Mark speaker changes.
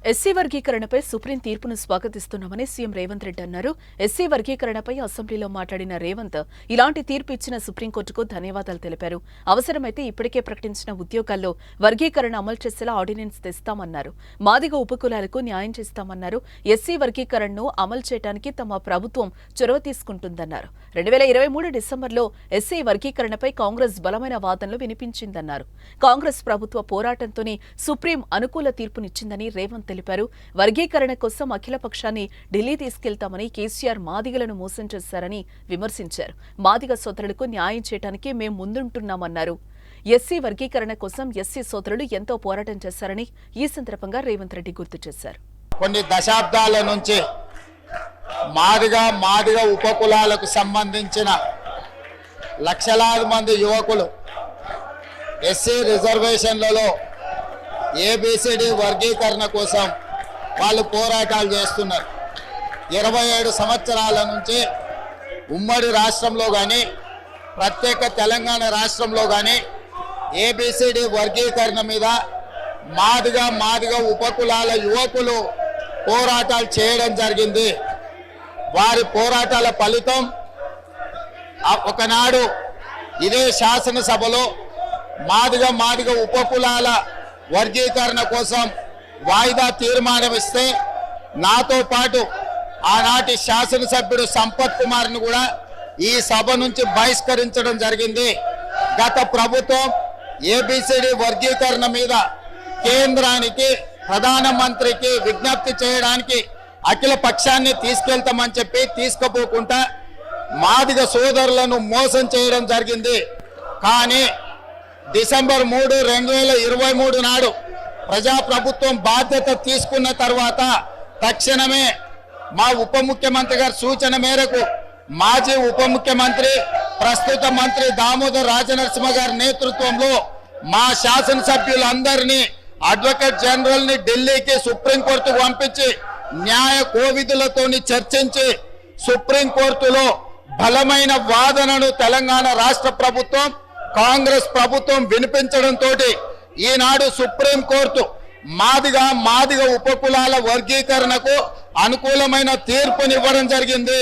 Speaker 1: SC వర్గీకరణపై supreme తీర్పును స్వాగతిస్తున్నామని CM Revanth Reddy అన్నారు. SC వర్గీకరణపై అసెంబ్లీలో మాట్లాడిన రేవంత్ ఇలాంటి తీర్పు ఇచ్చిన సుప్రీంకోర్టుకు ధన్యవాదాలు తెలిపారు. అవసరమైతే ఇప్పటికే ప్రకటించిన ఉద్యోగాల్లో వర్గీకరణ అమలు చేసేలా ఆర్డినెన్స్ తెస్తామన్నారు. మాదిగ ఉపకులాలకు న్యాయం చేస్తామన్నారు. ఎస్సీ వర్గీకరణను అమలు చేయడానికి తమ ప్రభుత్వం చొరవ తీసుకుంటుందన్నారు. 2023 డిసెంబర్లో ఎస్సీ వర్గీకరణపై కాంగ్రెస్ బలమైన వాదనలు వినిపించిందన్నారు. కాంగ్రెస్ ప్రభుత్వ పోరాటంతోనే సుప్రీం అనుకూల తీర్పునిచ్చిందని రేవంత్ తెలిపారు. వర్గీకరణ కోసం అఖిలపక్షాన్ని ఢిల్లీ తీసుకెళ్తామని కేసీఆర్ మాదిగలను మోసం చేశారని విమర్శించారు. మాదిగ సోదరులకు న్యాయం చేయడానికి మేం ముందుంటున్నామన్నారు. ఎస్సీ వర్గీకరణ కోసం ఎస్సీ సోదరులు ఎంతో పోరాటం చేశారని ఈ సందర్భంగా రేవంత్ రెడ్డి గుర్తు చేశారు.
Speaker 2: కొన్ని దశాబ్దాల నుంచి మాదిగ ఉపకులాలకు సంబంధించిన లక్షలాది మంది యువకులు ఎస్సీ రిజర్వేషన్లలో ఏబిసిడి వర్గీకరణ కోసం వాళ్ళు పోరాటాలు చేస్తున్నారు. 27 సంవత్సరాల నుంచి ఉమ్మడి రాష్ట్రంలో కానీ ప్రత్యేక తెలంగాణ రాష్ట్రంలో కానీ ఏబిసిడి వర్గీకరణ మీద మాదిగ ఉపకులాల యువకులు పోరాటాలు చేయడం జరిగింది. వారి పోరాటాల ఫలితం ఒకనాడు ఇదే శాసనసభలో మాదిగ ఉపకులాల వర్గీకరణ కోసం వాయిదా తీర్మానం ఇస్తే నాతో పాటు ఆనాటి శాసనసభ్యుడు సంపత్ కుమార్ను కూడా ఈ సభ నుంచి బహిష్కరించడం జరిగింది. గత ప్రభుత్వం ఏబిసిడి వర్గీకరణ మీద కేంద్రానికి ప్రధానమంత్రికి విజ్ఞప్తి చేయడానికి అఖిల పక్షాన్ని తీసుకెళ్తామని చెప్పి తీసుకుపోకుండా మాదిగ సోదరులను మోసం చేయడం జరిగింది. కానీ డిసెంబర్ 3, 2023 నాడు ప్రజాప్రభుత్వం బాధ్యత తీసుకున్న తర్వాత తక్షణమే మా ఉప ముఖ్యమంత్రి గారి సూచన మేరకు మాజీ ఉప ముఖ్యమంత్రి ప్రస్తుత మంత్రి దామోదర్ రాజనరసింహ గారి నేతృత్వంలో మా శాసనసభ్యులందరినీ అడ్వకేట్ జనరల్ ని ఢిల్లీకి సుప్రీంకోర్టుకు పంపించి న్యాయ కోవిధులతోని చర్చించి సుప్రీంకోర్టులో బలమైన వాదనను తెలంగాణ రాష్ట్ర ప్రభుత్వం కాంగ్రెస్ ప్రభుత్వం వినిపించడంతో ఈనాడు సుప్రీంకోర్టు మాదిగ ఉపకులాల వర్గీకరణకు అనుకూలమైన తీర్పునివ్వడం జరిగింది.